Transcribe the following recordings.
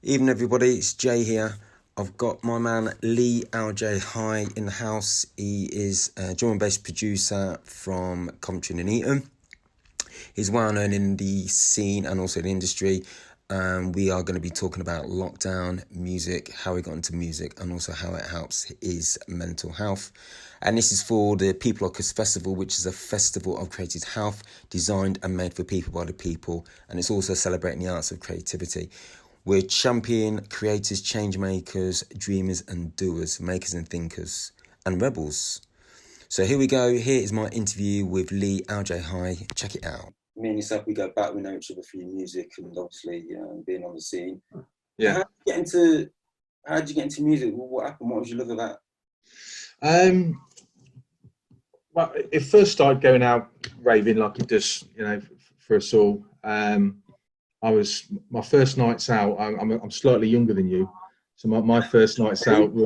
Evening, everybody. It's Jay here. I've got my man Lee LJ High in the house. He is a drum and bass producer from Coventry and Nuneaton. He's well known in the scene and also the industry. We are going to be talking about lockdown, music, how he got into music, and also how it helps his mental health. And this is for the People Rockers Festival, which is a festival of creative health designed and made for people by the people. And it's also celebrating the arts of creativity. We're champion creators, change makers, dreamers and doers, makers and thinkers, and rebels. So here we go. Here is my interview with Lee LJ High. Check it out. Me and yourself, we go back. We know each other through music and obviously being on the scene. Yeah. How did you get into music? What happened? What was your love of that? Well, it first started going out raving like it does, for us all. My first nights out. I'm slightly younger than you, so my first nights out were,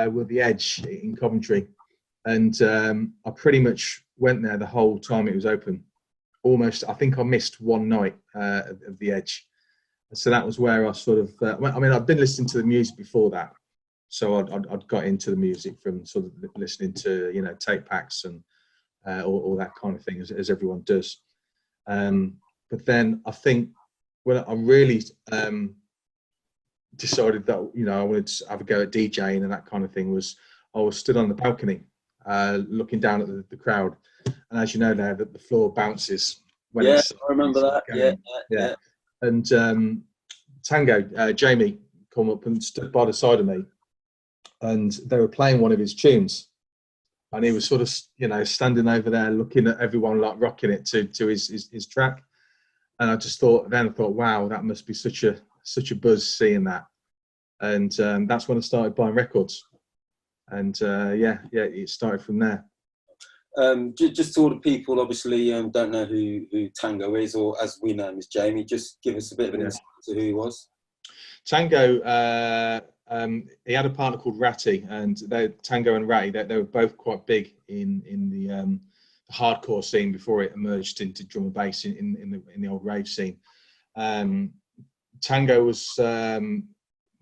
were the Edge in Coventry, and I pretty much went there the whole time it was open. Almost, I think I missed one night of the Edge, so that was where I sort of. I'd been listening to the music before that, so I'd got into the music from sort of listening to tape packs and all that kind of thing, as everyone does. But then I think when I really decided that I wanted to have a go at DJing and that kind of thing was I was stood on the balcony looking down at the crowd, and as you know now that the floor bounces when I remember that. Yeah. And Tango Jamie come up and stood by the side of me, and they were playing one of his tunes, and he was sort of standing over there looking at everyone like rocking it to his track. And I thought, wow, that must be such a buzz seeing that. And that's when I started buying records. And it started from there. Just to all the people, obviously, don't know who Tango is, or as we know him as Jamie, just give us a bit of an insight to who he was. Tango, he had a partner called Ratty, and Tango and Ratty, they were both quite big in the hardcore scene before it emerged into drum and bass in the old rave scene. Tango was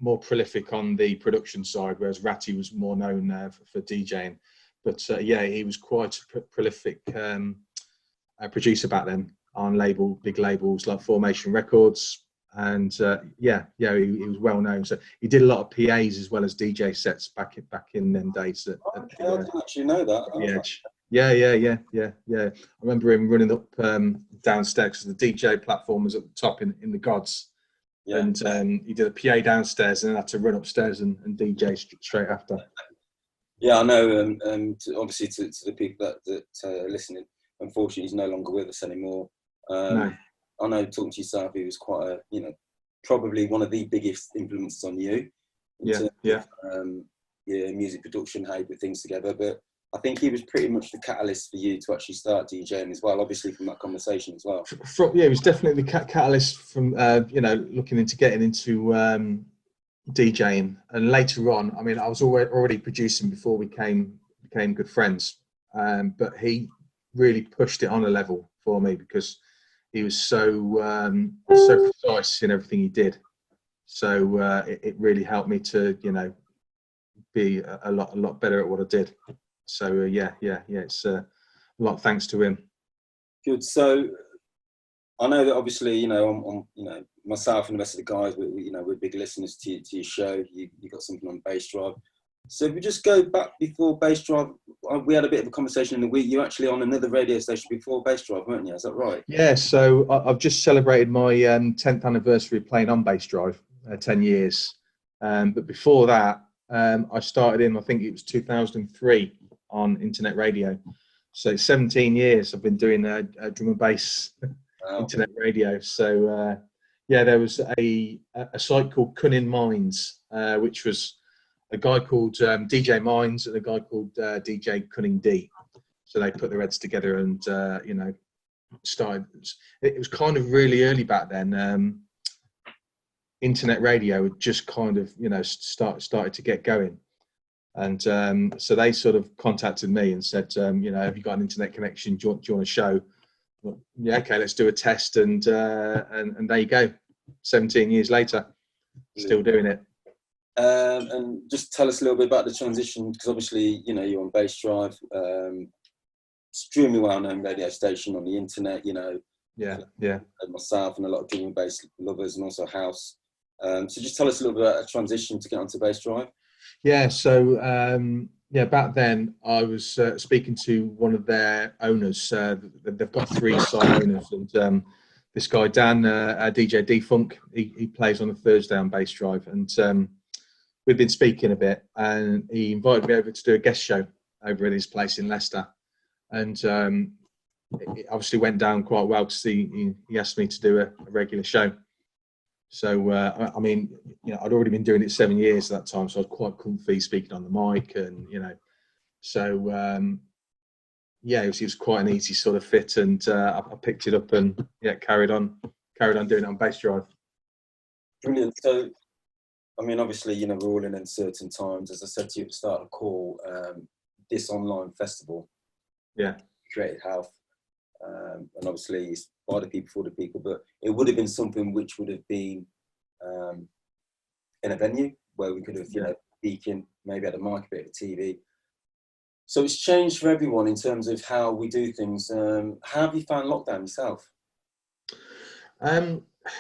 more prolific on the production side, whereas Ratty was more known for DJing. But he was quite a prolific producer back then on big labels like Formation Records. And he was well known. So he did a lot of PAs as well as DJ sets back in them days. I didn't actually know that. Yeah. I remember him running up downstairs because the DJ platform was at the top in the gods. Yeah. And he did a PA downstairs and then had to run upstairs and DJ straight after. Yeah, I know. Obviously, to the people that are listening, unfortunately, he's no longer with us anymore. No. I know, talking to yourself, he was quite probably one of the biggest influences on you. Music production, how you put things together. But I think he was pretty much the catalyst for you to actually start DJing as well, obviously from that conversation as well. He was definitely the catalyst from, looking into getting into DJing. And later on, I was already producing before we became good friends. But he really pushed it on a level for me because he was so precise in everything he did. So it really helped me to, be a lot better at what I did. So it's a lot thanks to him. Good. So I know that obviously, I'm myself and the rest of the guys, we're big listeners to your show. You got something on Bass Drive. So if we just go back before Bass Drive, we had a bit of a conversation in the week. You're actually on another radio station before Bass Drive, weren't you? Is that right? Yeah, so I've just celebrated my 10th anniversary of playing on Bass Drive, 10 years. But before that, I started I think it was 2003 on internet radio. So 17 years I've been doing drum and bass internet radio. So there was a site called Cunning Minds, which was a guy called DJ Minds and a guy called DJ Cunning D. So they put their heads together and started. It was kind of really early back then. Internet radio had just kind of started to get going, and so they sort of contacted me and said, have you got an internet connection? Do you want a show? Well, yeah, okay, let's do a test, and there you go. 17 years later, still doing it. And just tell us a little bit about the transition, because obviously, you know, you're on Bass Drive, extremely well-known radio station on the internet, you know. Yeah. Myself and a lot of drum and bass lovers, and also house. So just tell us a little bit about a transition to get onto Bass Drive. Yeah, so back then I was speaking to one of their owners. They've got 3 site owners, and this guy Dan, DJ D-Funk, he plays on a Thursday on Bass Drive, and we've been speaking a bit, and he invited me over to do a guest show over at his place in Leicester, and it obviously went down quite well because he asked me to do a regular show. So, I mean, you know, I'd already been doing it 7 years at that time, so I was quite comfy speaking on the mic, and, you know, so, it was quite an easy sort of fit, and I picked it up and, carried on doing it on Bass Drive. Brilliant. So, I mean, obviously, you know, we're all in uncertain times. As I said to you at the start of the call, this online festival, Creative Health, and obviously it's by the people for the people, but it would have been something which would have been in a venue where we could have, you know, speaking, maybe had a mic, a bit of TV. So it's changed for everyone in terms of how we do things. How have you found lockdown yourself?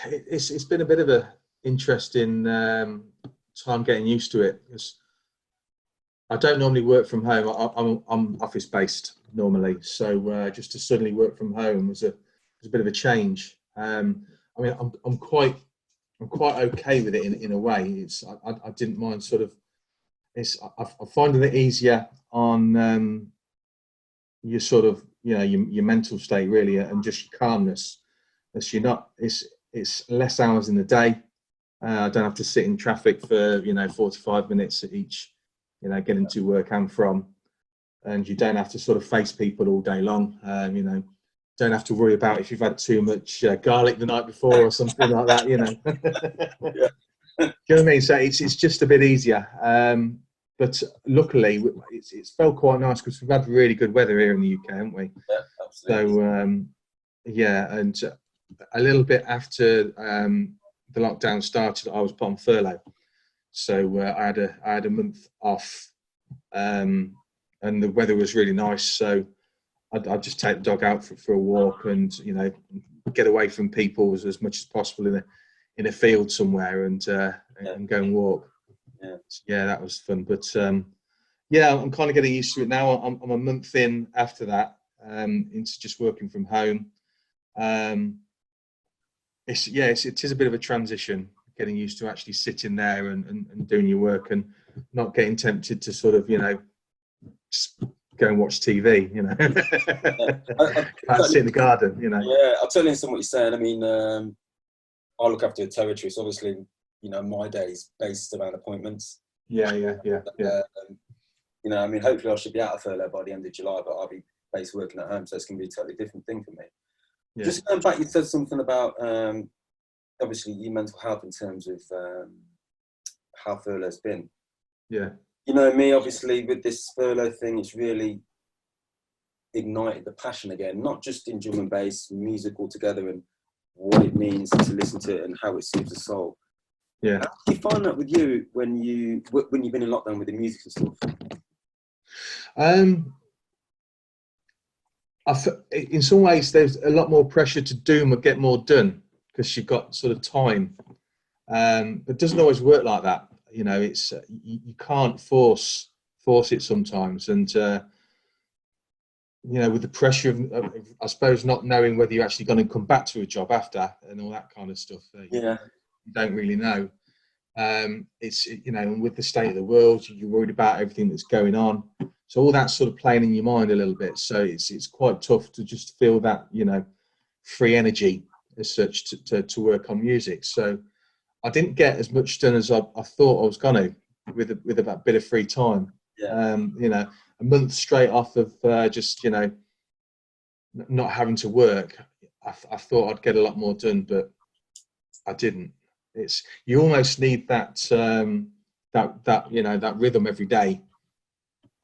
It's been a bit of a interesting time getting used to it, because I don't normally work from home. I'm office based normally, so just to suddenly work from home was a bit of a change. I mean, I'm quite okay with it in a way. I didn't mind sort of. I'm finding it easier on your sort of, you know, your mental state really, and just your calmness. As you're not, it's less hours in the day. I don't have to sit in traffic for, you know, 45 minutes at each, you know, getting to work and from, and you don't have to sort of face people all day long. You know, don't have to worry about if you've had too much garlic the night before or something like that. You know, do you know what I mean? So it's just a bit easier. But luckily, it's felt quite nice because we've had really good weather here in the UK, haven't we? Yeah, absolutely. So and a little bit after the lockdown started, I was put on furlough, so I had a month off, and the weather was really nice. So I'd just take the dog out for a walk, and, you know, get away from people as much as possible in a field somewhere, and go and walk. Yeah, that was fun. But I'm kind of getting used to it now. I'm a month in after that, into just working from home. It is a bit of a transition, getting used to actually sitting there and doing your work, and not getting tempted to sort of, you know, just go and watch TV, you know. I sit in the garden, you know. Yeah, I totally understand what you're saying. I mean, I look after a territory, so obviously, you know, my day is based around appointments. Yeah. You know, I mean, hopefully I should be out of furlough by the end of July, but I'll be based working at home, so it's going to be a totally different thing for me. Yeah. Just going back, you said something about, obviously, your mental health in terms of how furlough's been. Yeah. You know, me, obviously, with this furlough thing, it's really ignited the passion again, not just in drum and bass, music altogether, and what it means to listen to it and how it soothes the soul. Yeah. How do you find that with you when you've been in lockdown with the music and stuff? In some ways, there's a lot more pressure to do or get more done because you've got sort of time. But it doesn't always work like that. You know, it's you can't force it sometimes, and you know, with the pressure of I suppose not knowing whether you're actually going to come back to a job after and all that kind of stuff. You don't really know. It's, you know, and with the state of the world, you're worried about everything that's going on. So all that's sort of playing in your mind a little bit. So it's quite tough to just feel that, you know, free energy as such to work on music. So I didn't get as much done as I thought I was going to with a bit of free time. Yeah. You know, a month straight off of just, you know, not having to work. I thought I'd get a lot more done, but I didn't. You almost need that you know, that rhythm every day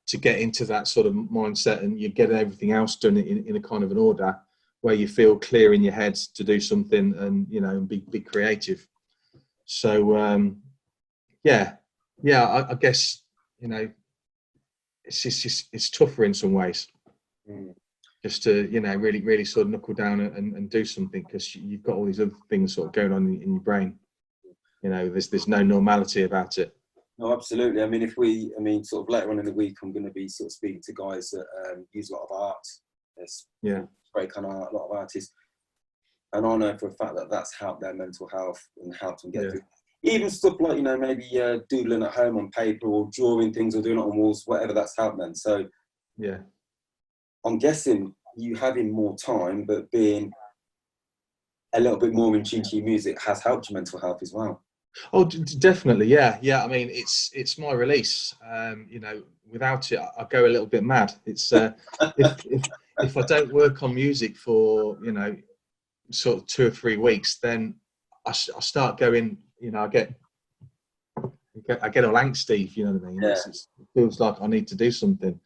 to get into that sort of mindset, and you get everything else done in a kind of an order where you feel clear in your head to do something, and and be creative. So I guess it's tougher in some ways, just to really sort of knuckle down and do something, because you've got all these other things sort of going on in your brain. There's no normality about it. No, absolutely. I mean, sort of later on in the week, I'm going to be sort of speaking to guys that use a lot of art. There's very kind of a lot of artists, and I know for a fact that that's helped their mental health and helped them get through. Even stuff like maybe doodling at home on paper or drawing things or doing it on walls, whatever, that's helped them. So I'm guessing you having more time, but being a little bit more in tune to your music has helped your mental health as well. Oh, definitely, yeah. I mean, it's my release. Without it, I go a little bit mad. It's if I don't work on music for sort of 2 or 3 weeks, then I start going. I get all angsty. If you know what I mean. Yeah. It feels like I need to do something.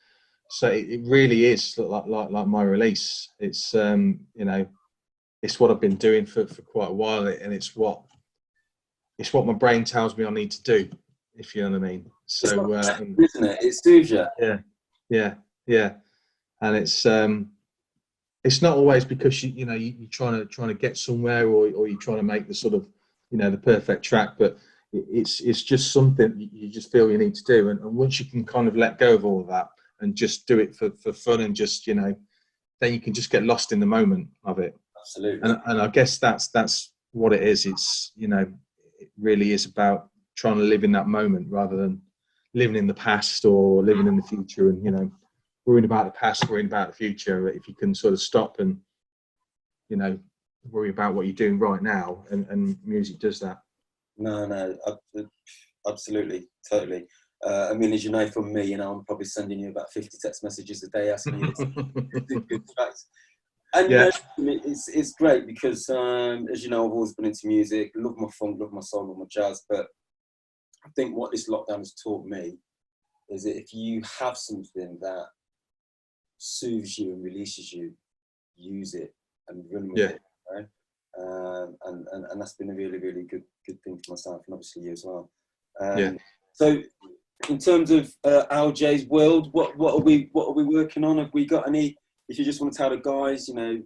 So it really is like my release. It's it's what I've been doing for quite a while, and it's what my brain tells me I need to do, if you know what I mean. So, isn't it? It soothes you. Yeah. And it's not always because you're trying to get somewhere, or you're trying to make the sort of the perfect track, but it's just something you just feel you need to do. And once you can kind of let go of all of that and just do it for fun, and just then you can just get lost in the moment of it. Absolutely. And I guess that's what it is. It's it really is about trying to live in that moment rather than living in the past or living in the future, and worrying about the past, worrying about the future. If you can sort of stop and worry about what you're doing right now, and music does that. No, absolutely, totally. I mean, as you know from me, I'm probably sending you about 50 text messages a day asking you good tracks. And it's great because, as you know, I've always been into music, love my funk, love my soul, love my jazz. But I think what this lockdown has taught me is that if you have something that soothes you and releases you, use it and run with it. Right? And that's been a really, really good thing for myself, and obviously you as well. So, in terms of LJ's world, what are we working on? Have we got any? If you just want to tell the guys, you're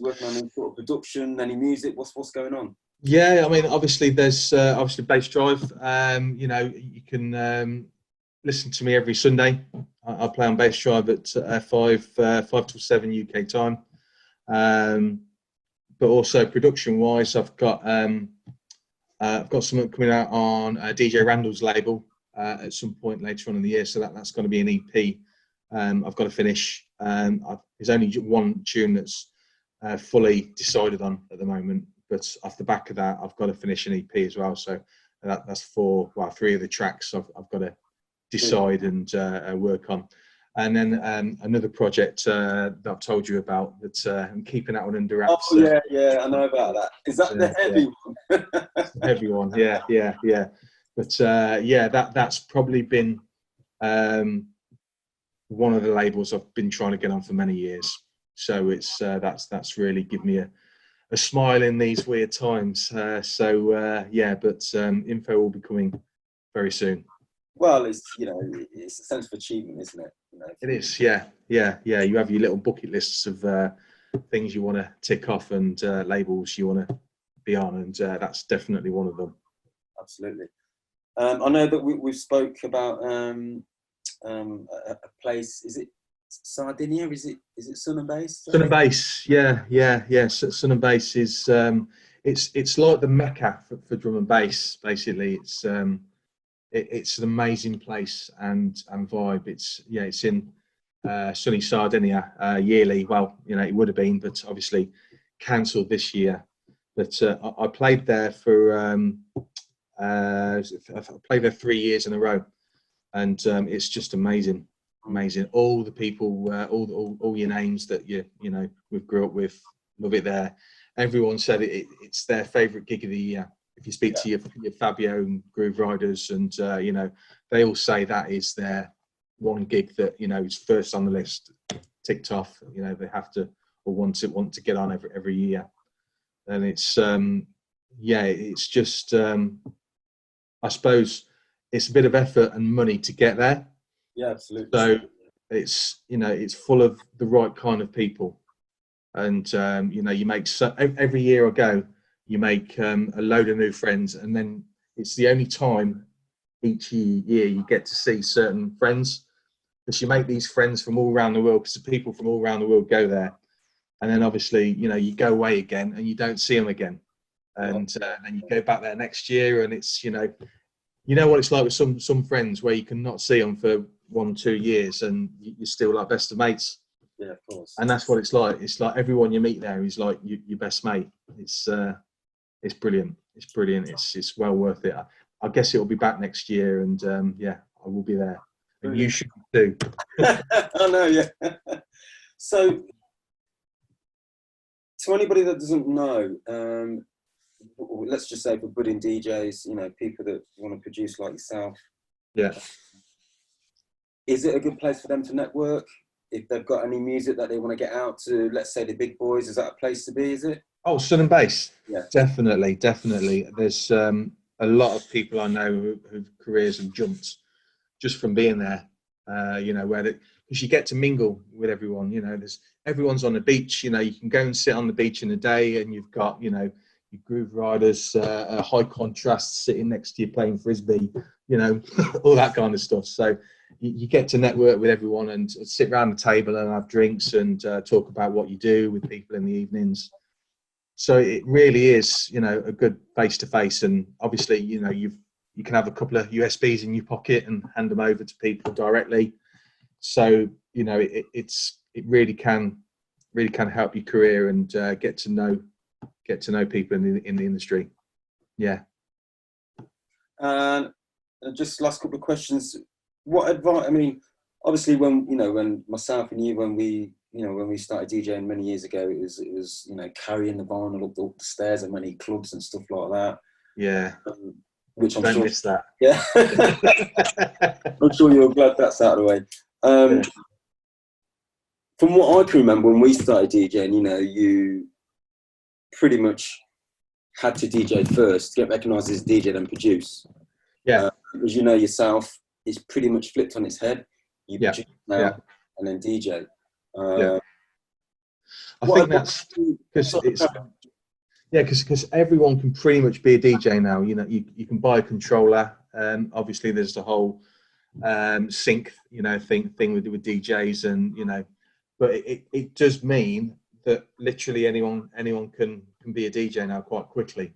working on any sort of production, any music, what's going on? Yeah, I mean, obviously there's obviously Bass Drive. You can listen to me every Sunday. I play on Bass Drive at 5 till 7 UK time. But also production wise, I've got something coming out on DJ Randall's label at some point later on in the year. So that's going to be an EP. I've got to finish. There's only one tune that's fully decided on at the moment, but off the back of that, I've got to finish an EP as well. So that's 3 of the tracks I've got to decide and work on. And then another project that I've told you about that I'm keeping that one under wraps. Oh yeah, I know about that. Is that the heavy one? It's the heavy one, yeah. But that's probably been one of the labels I've been trying to get on for many years. So it's that's really given me a smile in these weird times. But info will be coming very soon. Well, it's a sense of achievement, isn't it? It is, yeah. You have your little bucket lists of things you want to tick off, and labels you want to be on, and that's definitely one of them. Absolutely. I know that we've spoke about a place. Is it Sardinia? Is it Sun and Bass? Sun and Bass, yeah. Sun and Bass is it's like the Mecca for drum and bass. Basically, it's an amazing place and vibe. It's in sunny Sardinia yearly. Well, it would have been, but obviously cancelled this year. But I played there for I played there 3 years in a row, and it's just amazing. All the people, all your names that we've grew up with, love it there. Everyone said it's their favourite gig of the year. If you speak to your Fabio and Groove Riders, and they all say that is their one gig that is first on the list, ticked off. They have to or want to get on every year. And it's it's just I suppose it's a bit of effort and money to get there. Yeah, absolutely. So it's it's full of the right kind of people, and you make every year I go, you make a load of new friends, and then it's the only time each year you get to see certain friends, because you make these friends from all around the world, because the people from all around the world go there, and then obviously you go away again and you don't see them again, and then you go back there next year, and it's what it's like with some friends where you can not see them for 1-2 years and you're still like best of mates. Yeah, of course. And that's what it's like. It's like everyone you meet there is like your best mate. It's brilliant. It's brilliant. It's well worth it. I guess it'll be back next year, and I will be there. And you should too. I know, yeah. So, to anybody that doesn't know, let's just say for budding DJs, people that want to produce like yourself. Yeah. Is it a good place for them to network? If they've got any music that they want to get out to, let's say the big boys, is that a place to be, is it? Oh, Sun and Bass. Yeah. Definitely. There's a lot of people I know whose careers have jumped just from being there. Because you get to mingle with everyone. Everyone's on the beach. You can go and sit on the beach in the day, and you've got your groove riders, high contrast sitting next to you playing frisbee. All that kind of stuff. So you get to network with everyone and sit around the table and have drinks and talk about what you do with people in the evenings. So it really is, a good face to face. And obviously, you can have a couple of USBs in your pocket and hand them over to people directly. So it really can help your career and get to know people in the industry. Yeah. And just last couple of questions. What advice? I mean, obviously, when myself and you, when we started DJing many years ago, it was carrying the vinyl up the stairs at many clubs and stuff like that. Yeah. Which I'm Don't sure. miss that. Yeah. I'm sure you're glad that's out of the way. Yeah. From what I can remember, when we started DJing, you pretty much had to DJ first, get recognised as a DJ, then produce. Yeah. As you know yourself, it's pretty much flipped on its head. You produce now and then DJ. I think that's because it's because everyone can pretty much be a DJ now. You can buy a controller. Obviously, there's the whole sync thing with DJs, and but it does mean that literally anyone can be a DJ now quite quickly.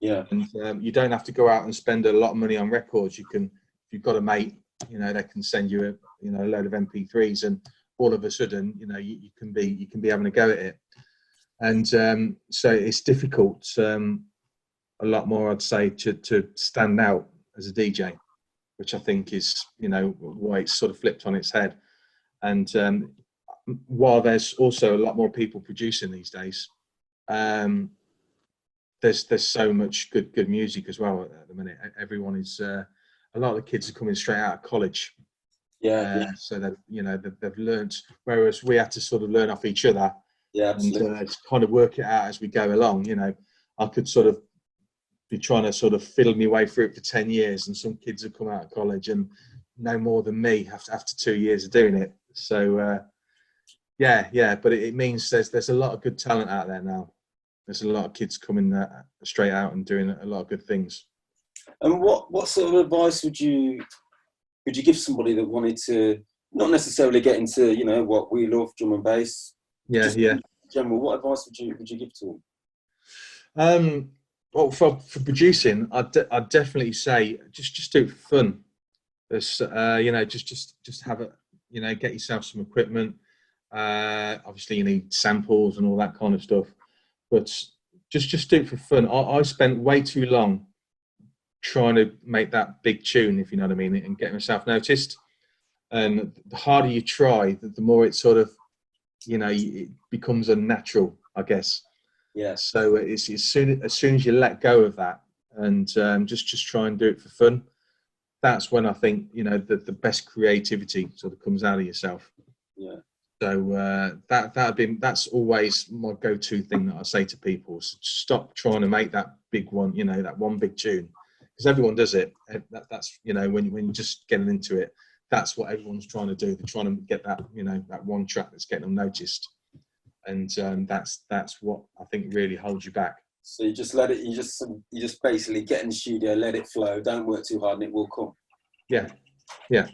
Yeah. And you don't have to go out and spend a lot of money on records. You can, if you've got a mate, they can send you a load of MP3s, and all of a sudden, you can be having a go at it. And so it's difficult a lot more, I'd say, to stand out as a DJ, which I think is why it's sort of flipped on its head. And while there's also a lot more people producing these days, there's so much good music as well at the minute. Everyone is a lot of the kids are coming straight out of college. So they've learnt, whereas we had to sort of learn off each other. Yeah, absolutely. And kind of work it out as we go along. I could sort of be trying to sort of fiddle my way through it for 10 years, and some kids have come out of college and know more than me after 2 years of doing it. So but it means there's a lot of good talent out there now. There's a lot of kids coming straight out and doing a lot of good things. And what sort of advice would you give somebody that wanted to not necessarily get into what we love, drum and bass? Yeah. In general, what advice would you give to them? Well, for producing, I'd definitely say just do it for fun. There's just have it. Get yourself some equipment. Obviously, you need samples and all that kind of stuff. But just do it for fun. I spent way too long trying to make that big tune, if you know what I mean, and get myself noticed. And the harder you try, the more it sort of, it becomes unnatural, I guess. Yeah. So it's as soon as you let go of that and just try and do it for fun, that's when I think the best creativity sort of comes out of yourself. Yeah. So that's always my go-to thing that I say to people: so stop trying to make that big one, that one big tune, because everyone does it. That's when you're just getting into it, that's what everyone's trying to do. They're trying to get that that one track that's getting them noticed, and that's what I think really holds you back. So you just let it. You just basically get in the studio, let it flow. Don't work too hard, and it will come. Yeah, yeah,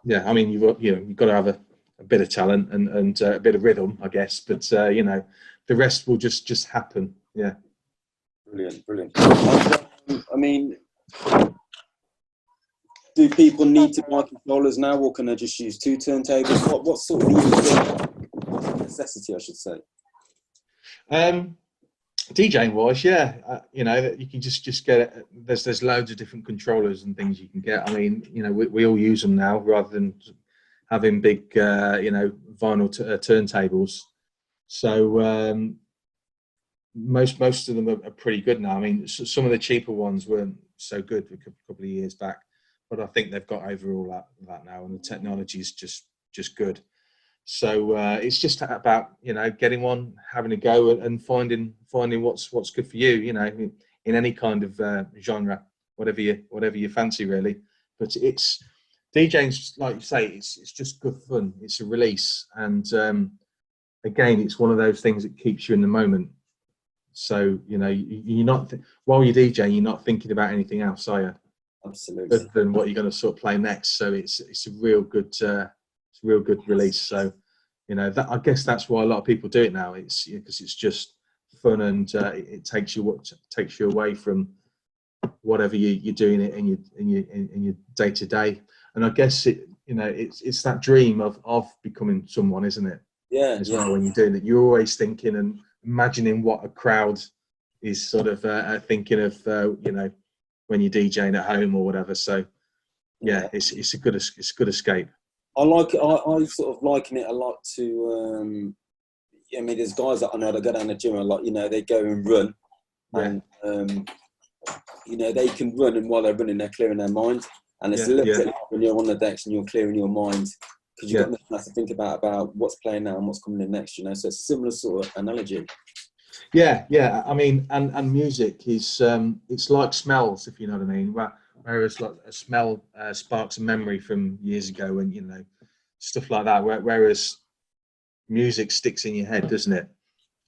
yeah. I mean, you've got to have a bit of talent and a bit of rhythm, I guess. But the rest will just happen. Yeah. Brilliant. I mean, do people need to buy controllers now, or can they just use 2 turntables? What's sort of the necessity, I should say? DJing wise, yeah, you can just get it. There's loads of different controllers and things you can get. I mean, we all use them now rather than having big, vinyl turntables. So most of them are pretty good now. I mean, some of the cheaper ones weren't so good a couple of years back, but I think they've got over all that now, and the technology is just good. So it's just about getting one, having a go, and finding what's good for you. In any kind of genre, whatever you fancy, really. But it's DJing's, like you say, it's just good fun. It's a release, and again, it's one of those things that keeps you in the moment. So you're not while you're DJing, you're not thinking about anything else, are you? Absolutely. Other than what you're going to sort of play next. So it's a real good release. So that, I guess that's why a lot of people do it now. It's because it's just fun, and it takes you away from whatever you're doing it in your day to day. And I guess it's that dream of becoming someone, isn't it? Yeah. As well, when you're doing it, you're always thinking and imagining what a crowd is sort of thinking of, when you're DJing at home or whatever. So yeah, it's a good escape. I like it. I sort of liken it a lot to. I mean, there's guys that I know that go down the gym a lot. They go and run, and they can run, and while they're running, they're clearing their mind. And it's a little bit like when you're on the decks and you're clearing your mind, because you've got nothing else to think about what's playing now and what's coming in next. So it's a similar sort of analogy. Yeah. I mean, and music is it's like smells, if you know what I mean. Whereas like a smell sparks a memory from years ago, and stuff like that. Whereas music sticks in your head, doesn't it?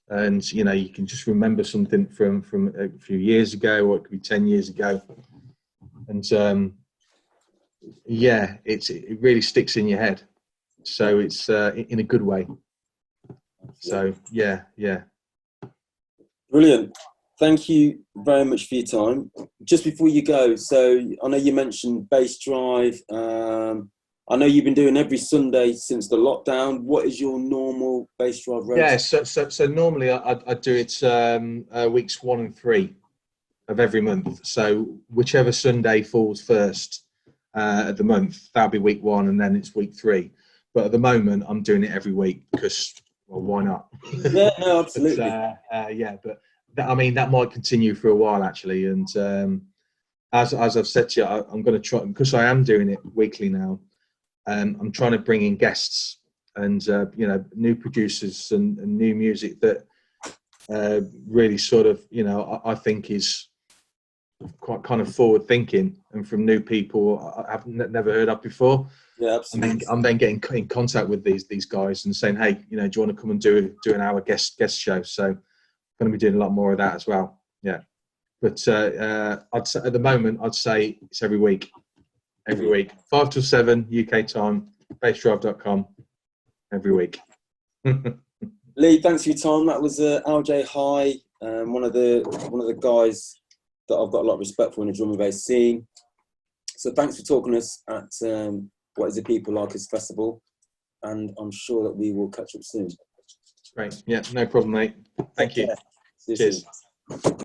And you can just remember something from a few years ago, or it could be 10 years ago, and it really sticks in your head. So it's in a good way. So yeah. Brilliant. Thank you very much for your time. Just before you go, so I know you mentioned bass drive. I know you've been doing every Sunday since the lockdown. What is your normal bass drive rotation? Yeah, so normally I do it weeks 1 and 3 of every month. So whichever Sunday falls first of the month, that'll be week 1, and then it's week 3. But at the moment, I'm doing it every week because, well, why not? Yeah, no, absolutely. But I mean, that might continue for a while actually. And as I've said to you, I'm going to try, because I am doing it weekly now. I'm trying to bring in guests and new producers and new music that really sort of I think is quite kind of forward thinking, and from new people I've never heard of before. Yeah, absolutely. I'm then getting in contact with these guys and saying, hey, do you want to come and do an hour guest show? So I'm going to be doing a lot more of that as well. Yeah, but I'd say at the moment I'd say it's every week, 5 till 7 UK time, bassdrive.com, every week. Lee, thanks for your time. That was LJ High, one of the guys that I've got a lot of respect for in the drum and bass scene. So thanks for talking to us at What Is It People Like Us Festival, and I'm sure that we will catch up soon. Great. Yeah, no problem, mate. Thank you. See you Cheers. soon.